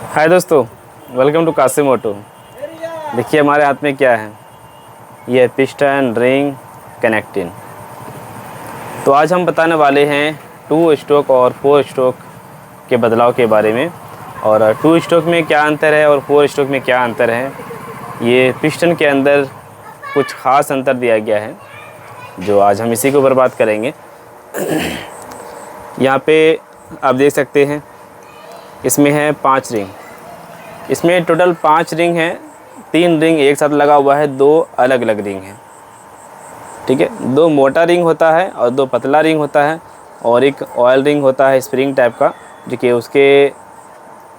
हाय दोस्तों, welcome to Qasim auto. देखिए हमारे हाथ में क्या है, ये पिस्टन, रिंग, कनेक्टिंग। तो आज हम बताने वाले हैं 2 स्ट्रोक और 4 स्ट्रोक के बदलाव के बारे में। और 2 स्ट्रोक में क्या अंतर है और 4 स्ट्रोक में क्या अंतर है, ये पिस्टन के अंदर कुछ ख़ास अंतर दिया गया है जो आज हम इसी के ऊपर बात करेंगे। यहाँ पे आप देख सकते हैं, इसमें है 5 रिंग। इसमें टोटल 5 रिंग हैं। 3 रिंग एक साथ लगा हुआ है, 2 अलग अलग रिंग हैं। ठीक है, 2 मोटा रिंग होता है और 2 पतला रिंग होता है, और एक ऑयल रिंग होता है स्प्रिंग टाइप का, जो कि उसके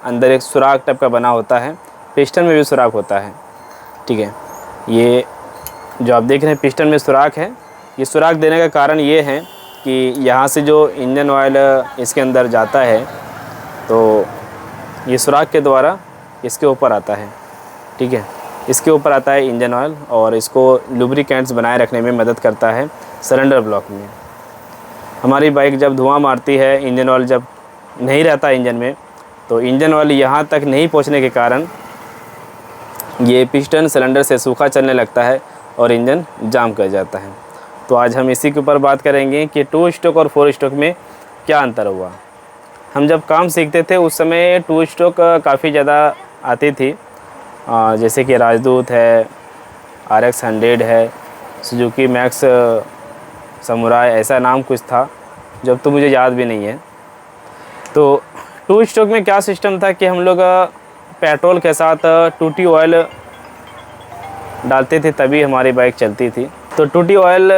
अंदर एक सुराख टाइप का बना होता है। पिस्टन में भी सुराख होता है। ठीक है, ये जो आप देख रहे हैं पिस्टन में सुराख है। ये सुराख देने का कारण ये है कि यहाँ से जो इंजन ऑयल इसके अंदर जाता है, तो ये सुराख के द्वारा इसके ऊपर आता है। ठीक है, इसके ऊपर आता है इंजन ऑयल, और इसको लुब्रिकेंट्स बनाए रखने में मदद करता है सिलेंडर ब्लॉक में। हमारी बाइक जब धुआं मारती है, इंजन ऑयल जब नहीं रहता इंजन में, तो इंजन ऑयल यहाँ तक नहीं पहुँचने के कारण ये पिस्टन सिलेंडर से सूखा चलने लगता है और इंजन जाम कर जाता है। तो आज हम इसी के ऊपर बात करेंगे कि 2 स्ट्रोक और 4 स्ट्रोक में क्या अंतर हुआ। हम जब काम सीखते थे उस समय 2 स्ट्रोक काफ़ी ज़्यादा आती थी, जैसे कि राजदूत है, RX 100 है, सुजुकी मैक्स समुराई, ऐसा नाम कुछ था जब, तो मुझे याद भी नहीं है। तो 2 स्ट्रोक में क्या सिस्टम था कि हम लोग पेट्रोल के साथ टूटी ऑयल डालते थे, तभी हमारी बाइक चलती थी। तो टूटी ऑयल,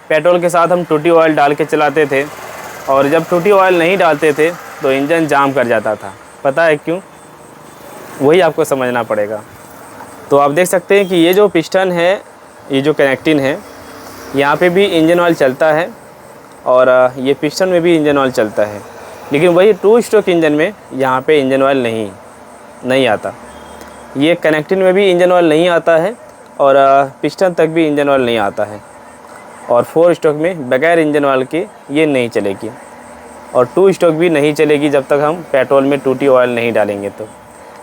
पेट्रोल के साथ हम टूटी ऑयल डाल के चलाते थे, और जब टूटी ऑयल नहीं डालते थे तो इंजन जाम कर जाता था। पता है क्यों? वही आपको समझना पड़ेगा। तो आप देख सकते हैं कि ये जो पिस्टन है, ये जो कनेक्टिंग है, यहाँ पे भी इंजन ऑयल चलता है, और ये पिस्टन में भी इंजन ऑयल चलता है। लेकिन वही 2 स्ट्रोक इंजन में यहाँ पे इंजन ऑयल नहीं आता। ये कनेक्टिंग में भी इंजन ऑयल नहीं आता है, और पिस्टन तक भी इंजन ऑयल नहीं आता है। और 4 स्ट्रोक में बगैर इंजन ऑयल के ये नहीं चलेगी, और 2 स्ट्रोक भी नहीं चलेगी जब तक हम पेट्रोल में टूटी ऑयल नहीं डालेंगे। तो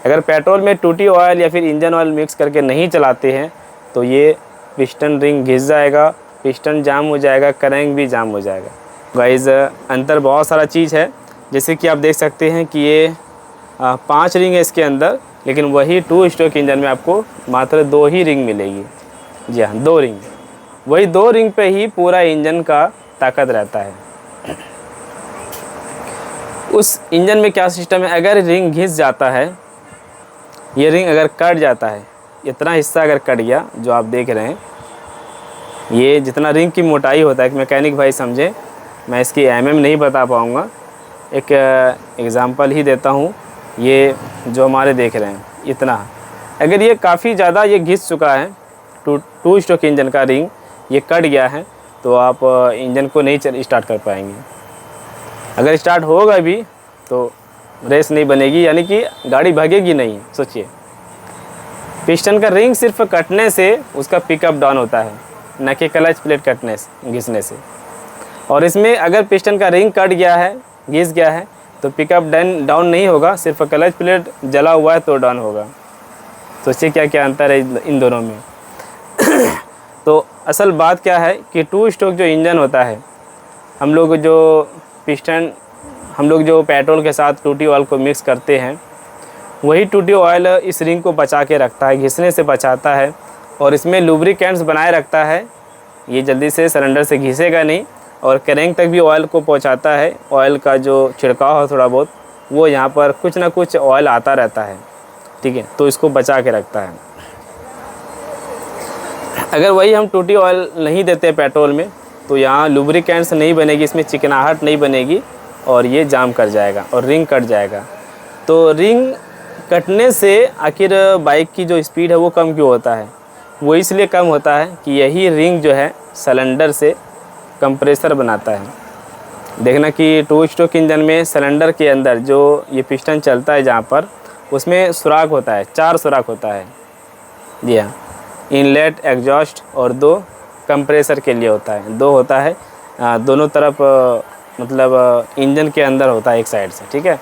अगर पेट्रोल में टूटी ऑयल या फिर इंजन ऑयल मिक्स करके नहीं चलाते हैं तो ये पिस्टन रिंग घिस जाएगा, पिस्टन जाम हो जाएगा, क्रैंक भी जाम हो जाएगा। गाइस, अंतर बहुत सारा चीज़ है। जैसे कि आप देख सकते हैं कि ये 5 रिंग है इसके अंदर, लेकिन वही 2 स्ट्रोक इंजन में आपको मात्र 2 ही रिंग मिलेगी। जी हाँ, 2 रिंग। वही 2 रिंग पे ही पूरा इंजन का ताकत रहता है। उस इंजन में क्या सिस्टम है, अगर रिंग घिस जाता है, ये रिंग अगर कट जाता है, इतना हिस्सा अगर कट गया जो आप देख रहे हैं, ये जितना रिंग की मोटाई होता है, एक मैकेनिक भाई समझे, मैं इसकी नहीं बता पाऊँगा, एक एग्ज़ाम्पल ही देता हूँ। ये जो हमारे देख रहे हैं, इतना अगर ये काफ़ी ज़्यादा ये घिस चुका है, 2 स्ट्रोक इंजन का रिंग ये कट गया है, तो आप इंजन को नहीं स्टार्ट कर पाएंगे। अगर स्टार्ट होगा भी तो रेस नहीं बनेगी, यानी कि गाड़ी भागेगी नहीं। सोचिए, पिस्टन का रिंग सिर्फ कटने से उसका पिकअप डाउन होता है, न कि क्लच प्लेट कटने से, घिसने से। और इसमें अगर पिस्टन का रिंग कट गया है, घिस गया है, तो पिकअप डाउन नहीं होगा, सिर्फ क्लच प्लेट जला हुआ है तो डाउन होगा। सोचिए क्या क्या अंतर है इन दोनों में। तो असल बात क्या है कि 2 स्ट्रोक जो इंजन होता है, हम लोग जो पेट्रोल के साथ टूटी ऑयल को मिक्स करते हैं, वही टूटी ऑयल इस रिंग को बचा के रखता है, घिसने से बचाता है, और इसमें लुब्रिकेंट्स बनाए रखता है। ये जल्दी से सिलेंडर से घिसेगा नहीं, और क्रैंक तक भी ऑयल को पहुंचाता है। ऑयल का जो छिड़काव है थोड़ा बहुत, वो यहाँ पर कुछ ना कुछ ऑयल आता रहता है। ठीक है, तो इसको बचा के रखता है। अगर वही हम टूटी ऑयल नहीं देते पेट्रोल में, तो यहाँ लुब्रिकेंट्स नहीं बनेगी, इसमें चिकनाहट नहीं बनेगी, और ये जाम कर जाएगा और रिंग कट जाएगा। तो रिंग कटने से आखिर बाइक की जो स्पीड है वो कम क्यों होता है? वो इसलिए कम होता है कि यही रिंग जो है सिलेंडर से कंप्रेसर बनाता है। देखना कि 2 स्ट्रोक इंजन में सिलेंडर के अंदर जो ये पिस्टन चलता है, जहाँ पर उसमें सुराख होता है, 4 सुराख होता है। जी हाँ, इनलेट, एग्जॉस्ट और 2 कंप्रेसर के लिए होता है। 2 होता है दोनों तरफ, मतलब इंजन के अंदर होता है एक साइड से। ठीक है,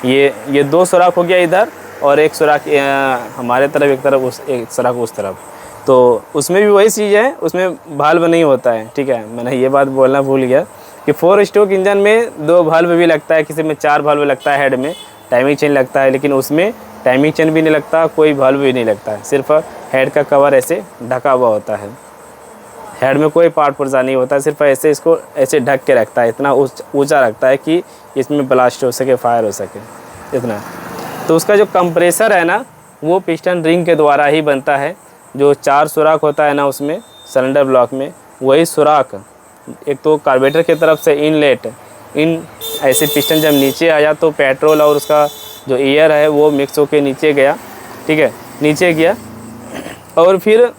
ये 2 सुराख हो गया इधर, और एक सुराख हमारे तरफ, एक तरफ उस, एक सुराख उस तरफ। तो उसमें भी वही चीज़ है, उसमें भाल्व नहीं होता है, ठीक है। मैंने ये बात बोलना भूल गया कि 4 स्ट्रोक इंजन में 2 भाल्व भी लगता है, किसी में 4 भाल्व लगता है, हेड में टाइमिंग चेन लगता है, लेकिन उसमें टाइमिंग चेन भी नहीं लगता, कोई भाल्व भी नहीं लगता है, सिर्फ हेड का कवर ऐसे ढका हुआ होता है। हेड में कोई पार्ट पुर्जा नहीं होता, सिर्फ ऐसे इसको ऐसे ढक के रखता है, इतना ऊंचा रखता है कि इसमें ब्लास्ट हो सके, फायर हो सके, इतना। तो उसका जो कंप्रेसर है ना, वो पिस्टन रिंग के द्वारा ही बनता है। जो 4 सुराख होता है ना उसमें, सिलेंडर ब्लॉक में, वही सुराख एक तो कार्बोरेटर की तरफ से इनलेट, इन ऐसे पिस्टन जब नीचे आया तो पेट्रोल और उसका जो एयर है वो मिक्स होके नीचे गया, ठीक है, नीचे गया, और फिर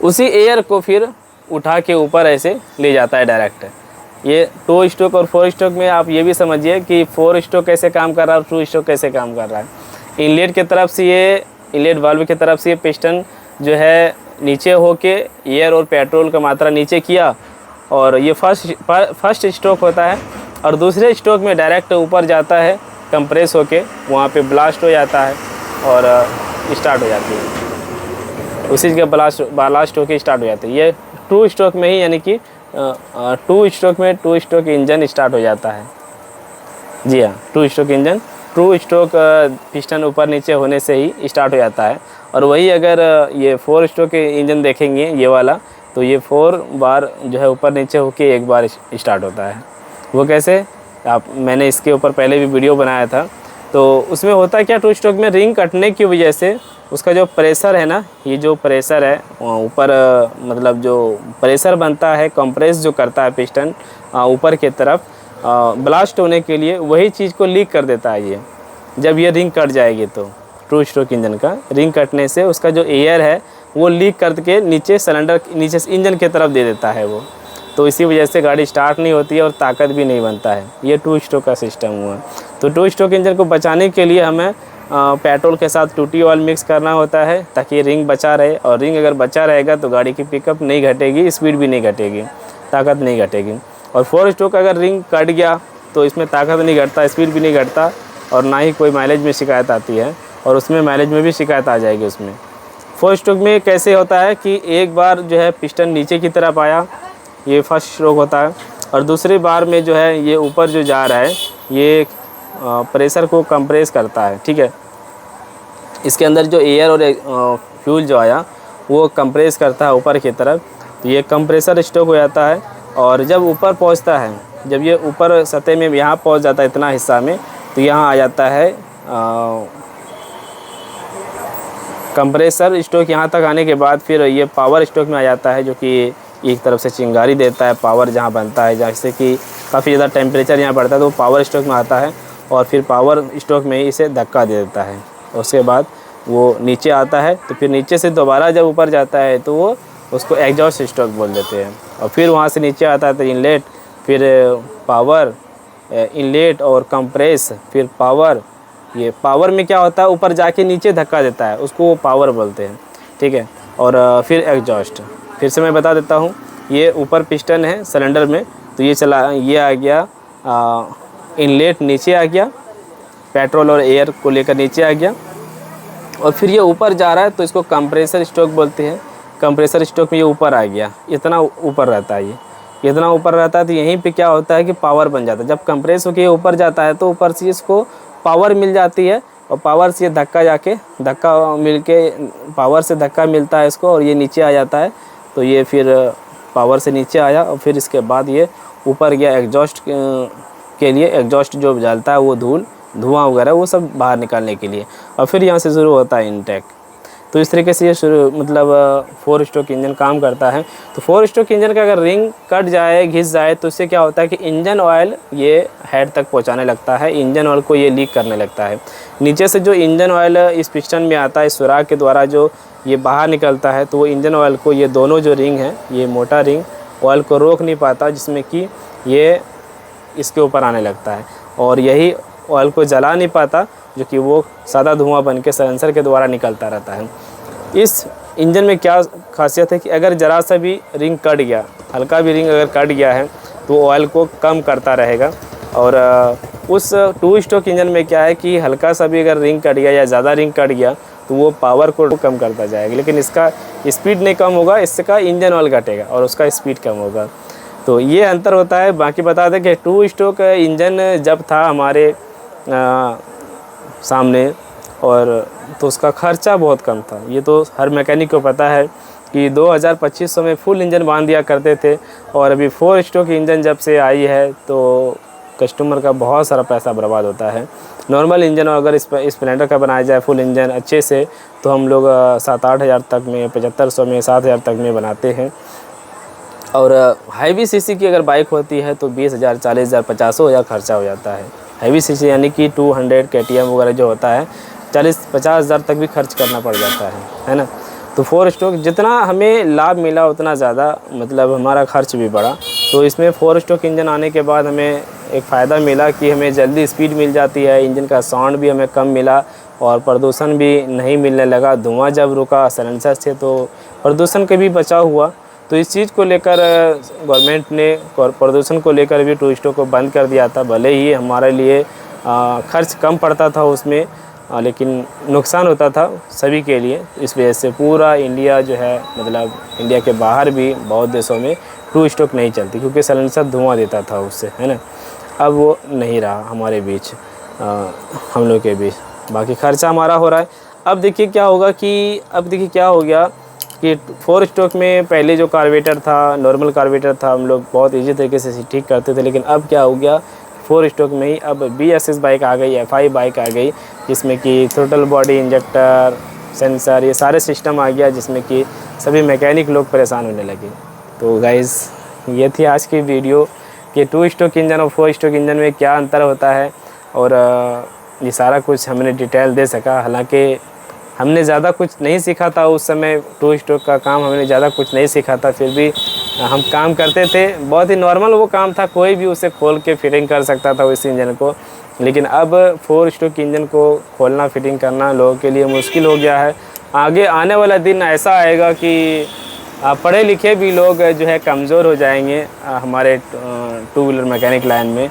उसी एयर को फिर उठा के ऊपर ऐसे ले जाता है डायरेक्ट। ये 2 स्ट्रोक और 4 स्ट्रोक में आप ये भी समझिए कि 4 स्ट्रोक कैसे काम कर रहा है और 2 स्ट्रोक कैसे काम कर रहा है। इनलेट की तरफ से ये, इनलेट वाल्व की तरफ से ये पिस्टन जो है नीचे होके एयर और पेट्रोल का मात्रा नीचे किया, और ये फर्स्ट स्ट्रोक होता है, और दूसरे स्ट्रोक में डायरेक्ट ऊपर जाता है, कंप्रेस होके वहाँ पे ब्लास्ट हो जाता है और स्टार्ट हो जाती है, उसी के ब्लास्ट होके स्टार्ट हो जाती है। ये 2 स्ट्रोक में ही, यानी कि 2 स्ट्रोक में 2 स्ट्रोक इंजन स्टार्ट हो जाता है। जी हाँ, 2 स्ट्रोक इंजन, 2 स्ट्रोक पिस्टन ऊपर नीचे होने से ही स्टार्ट हो जाता है। और वही अगर ये 4 स्ट्रोक के इंजन देखेंगे ये वाला, तो ये 4 बार जो है ऊपर नीचे होके एक बार स्टार्ट होता है। वो कैसे, मैंने इसके ऊपर पहले भी वीडियो बनाया था। तो उसमें होता है क्या, 2 स्ट्रोक में रिंग कटने की वजह से उसका जो प्रेशर है ना, ये जो प्रेशर है ऊपर, मतलब जो प्रेशर बनता है, कंप्रेस जो करता है पिस्टन ऊपर की तरफ ब्लास्ट होने के लिए, वही चीज़ को लीक कर देता है ये। जब ये रिंग कट जाएगी तो 2 स्ट्रोक इंजन का रिंग कटने से उसका जो एयर है वो लीक करके नीचे सिलेंडर, नीचे से इंजन की तरफ दे देता है वो। तो इसी वजह से गाड़ी स्टार्ट नहीं होती है और ताकत भी नहीं बनता है। ये 2 स्ट्रोक का सिस्टम हुआ। तो 2 स्ट्रोक इंजन को बचाने के लिए हमें पेट्रोल के साथ 2T ऑयल मिक्स करना होता है, ताकि रिंग बचा रहे, और रिंग अगर बचा रहेगा तो गाड़ी की पिकअप नहीं घटेगी, स्पीड भी नहीं घटेगी, ताकत नहीं घटेगी। और 4 स्ट्रोक अगर रिंग कट गया तो इसमें ताकत नहीं घटता, स्पीड भी नहीं घटता, और ना ही कोई माइलेज में शिकायत आती है, और उसमें माइलेज में भी शिकायत आ जाएगी उसमें। 4 स्ट्रोक में कैसे होता है कि एक बार जो है पिस्टन नीचे की तरफ आया, ये फर्स्ट स्ट्रोक होता है, और दूसरी बार में जो है ये ऊपर जो जा रहा है ये प्रेशर को कंप्रेस करता है, ठीक है। इसके अंदर जो एयर और फ्यूल जो आया वो कंप्रेस करता है ऊपर की तरफ, तो ये कंप्रेसर स्ट्रोक हो जाता है। और जब ऊपर पहुंचता है, जब ये ऊपर सतह में यहाँ पहुंच जाता है इतना हिस्सा में, तो यहाँ आ जाता है कंप्रेसर स्ट्रोक। यहाँ तक आने के बाद फिर ये पावर स्ट्रोक में आ जाता है, जो कि एक तरफ से चिंगारी देता है, पावर जहाँ बनता है, जैसे कि काफ़ी ज़्यादा टेम्परेचर यहाँ बढ़ता है, तो वो पावर स्ट्रोक में आता है, और फिर पावर स्ट्रोक में ही इसे धक्का दे देता है। उसके बाद वो नीचे आता है, तो फिर नीचे से दोबारा जब ऊपर जाता है तो वो उसको एग्जॉस्ट स्ट्रोक बोल देते हैं। और फिर वहाँ से नीचे आता है तो इनलेट, फिर पावर, इनलेट और कंप्रेस, फिर पावर। ये पावर में क्या होता है, ऊपर जाके नीचे धक्का देता है, उसको वो पावर बोलते हैं, ठीक है। और फिर एग्जॉस्ट। फिर से मैं बता देता हूँ, ये ऊपर पिस्टन है सिलेंडर में, तो ये चला, ये आ गया इनलेट, नीचे आ गया, पेट्रोल और एयर को लेकर नीचे आ गया, और फिर ये ऊपर जा रहा है तो इसको कंप्रेसर स्ट्रोक बोलते हैं। कंप्रेसर स्ट्रोक में ये ऊपर आ गया, इतना ऊपर रहता है, ये इतना ऊपर रहता है। तो यहीं पे क्या होता है कि पावर बन जाता है। जब कंप्रेस होकर ये ऊपर जाता है तो ऊपर से इसको पावर मिल जाती है, और पावर से ये धक्का मिल के पावर से धक्का मिलता है इसको, और ये नीचे आ जाता है। तो ये फिर पावर से नीचे आया, और फिर इसके बाद ये ऊपर गया एग्जॉस्ट के लिए। एग्जॉस्ट जो जलता है वो धुआं वगैरह वो सब बाहर निकालने के लिए, और फिर यहाँ से शुरू होता है इनटेक। तो इस तरीके से ये शुरू, मतलब 4 स्ट्रोक इंजन काम करता है। तो 4 स्ट्रोक इंजन का अगर रिंग कट जाए, घिस जाए, तो इससे क्या होता है कि इंजन ऑयल ये हेड तक पहुँचाने लगता है, इंजन ऑयल को ये लीक करने लगता है। नीचे से जो इंजन ऑयल इस पिस्टन में आता है, इस सुराख के द्वारा जो ये बाहर निकलता है, तो वो इंजन ऑयल को, ये दोनों जो रिंग हैं, ये मोटा रिंग ऑयल को रोक नहीं पाता, जिसमें कि ये इसके ऊपर आने लगता है, और यही ऑयल को जला नहीं पाता, जो कि वो सादा धुआं बन के सेंसर के द्वारा निकलता रहता है। इस इंजन में क्या खासियत है कि अगर ज़रा सा भी रिंग कट गया, हल्का भी रिंग अगर कट गया है, तो ऑयल को कम करता रहेगा, और उस 2 स्ट्रोक इंजन में क्या है कि हल्का सा भी अगर रिंग कट गया या ज़्यादा रिंग कट गया तो वो पावर को कम करता जाएगा, लेकिन इसका स्पीड नहीं कम होगा, इसका इंजन ऑयल घटेगा और उसका स्पीड कम होगा। तो ये अंतर होता है। बाकी बता दें कि 2 स्ट्रोक इंजन जब था हमारे सामने और तो उसका खर्चा बहुत कम था। ये तो हर मैकेनिक को पता है कि 2000-2500 में फुल इंजन बांध दिया करते थे, और अभी 4 स्ट्रोक इंजन जब से आई है तो कस्टमर का बहुत सारा पैसा बर्बाद होता है। नॉर्मल इंजन अगर स्प्लेंडर का बनाया जाए फुल इंजन अच्छे से तो हम लोग 7-8 हज़ार तक में, 7500 में, 7,000 तक में बनाते हैं। और हैवी सीसी की अगर बाइक होती है तो 20,000, 40,000, 50,000 खर्चा हो जाता है। हैवी सीसी यानी कि 200 KTM वगैरह जो होता है 40-50 हज़ार तक भी खर्च करना पड़ जाता है ना। तो 4 स्ट्रोक जितना हमें लाभ मिला उतना ज़्यादा मतलब हमारा खर्च भी बढ़ा। तो इसमें 4 स्ट्रोक इंजन आने के बाद हमें एक फ़ायदा मिला कि हमें जल्दी स्पीड मिल जाती है, इंजन का साउंड भी हमें कम मिला और प्रदूषण भी नहीं मिलने लगा। धुआं जब रुका साइलेंसर से तो प्रदूषण का भी बचाव हुआ। तो इस चीज़ को लेकर गवर्नमेंट ने प्रदूषण को लेकर भी 2 स्ट्रोक को बंद कर दिया था। भले ही हमारे लिए खर्च कम पड़ता था उसमें, लेकिन नुकसान होता था सभी के लिए। इस वजह से पूरा इंडिया जो है मतलब इंडिया के बाहर भी बहुत देशों में 2 स्ट्रोक नहीं चलती, क्योंकि साइलेंसर धुआं देता था उससे, है ना। अब वो नहीं रहा हमारे बीच, हम लोग के बीच। बाकी खर्चा हमारा हो रहा है। अब देखिए क्या होगा कि क्या हो गया कि 4 स्ट्रोक में पहले जो कार्बोरेटर था, नॉर्मल कार्बोरेटर था, हम लोग बहुत ईजी तरीके से ठीक करते थे। लेकिन अब क्या हो गया 4 स्ट्रोक में ही अब BSS बाइक आ गई, FI बाइक आ गई, जिसमें कि थ्रोटल बॉडी, इंजेक्टर, सेंसर, ये सारे सिस्टम आ गया, जिसमें कि सभी मैकेनिक लोग परेशान होने लगे। तो गाइज़ ये थी आज की वीडियो कि 2 स्ट्रोक इंजन और 4 स्ट्रोक इंजन में क्या अंतर होता है, और ये सारा कुछ हमने डिटेल दे सका। हालांकि हमने ज़्यादा कुछ नहीं सीखा था उस समय, 2 स्ट्रोक का काम हमने ज़्यादा कुछ नहीं सीखा था, फिर भी हम काम करते थे। बहुत ही नॉर्मल वो काम था, कोई भी उसे खोल के फिटिंग कर सकता था उस इंजन को। लेकिन अब 4 स्ट्रोक इंजन को खोलना फिटिंग करना लोगों के लिए मुश्किल हो गया है। आगे आने वाला दिन ऐसा आएगा कि पढ़े लिखे भी लोग जो है कमज़ोर हो जाएंगे हमारे 2 व्हीलर मैकेनिक लाइन में।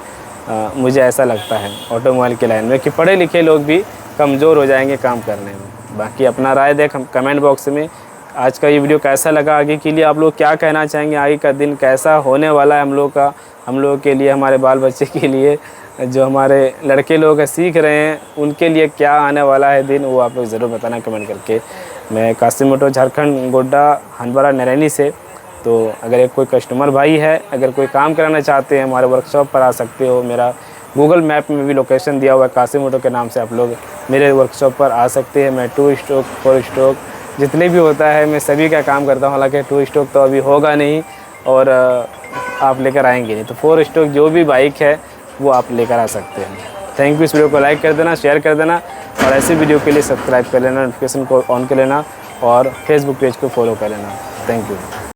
मुझे ऐसा लगता है ऑटोमोबाइल के लाइन में कि पढ़े लिखे लोग भी कमज़ोर हो जाएंगे काम करने में। बाकी अपना राय देख कमेंट बॉक्स में। आज का ये वीडियो कैसा लगा, आगे के लिए आप लोग क्या कहना चाहेंगे, आगे का दिन कैसा होने वाला है हम लोग के लिए, हमारे बाल बच्चे के लिए, जो हमारे लड़के लोग सीख रहे हैं उनके लिए क्या आने वाला है दिन, वो आप लोग ज़रूर बताना कमेंट करके। मैं कासिम मोटो झारखंड गोड्डा हंदवाड़ा नरैनी से। तो अगर एक कोई कस्टमर भाई है, अगर कोई काम कराना चाहते हैं हमारे वर्कशॉप पर आ सकते हो। मेरा गूगल मैप में भी लोकेशन दिया हुआ है, कासिम मोटो के नाम से आप लोग मेरे वर्कशॉप पर आ सकते हैं। मैं 2 स्ट्रोक 4 स्ट्रोक जितने भी होता है मैं सभी का काम करता हूँ। हालांकि 2 स्ट्रोक तो अभी होगा नहीं और आप लेकर आएंगे नहीं, तो 4 स्ट्रोक जो भी बाइक है वो आप लेकर आ सकते हैं। Thank you. इस वीडियो को लाइक कर देना, शेयर कर देना, और ऐसे वीडियो के लिए सब्सक्राइब कर लेना, नोटिफिकेशन को ऑन कर लेना, और फेसबुक पेज को फॉलो कर लेना। Thank you.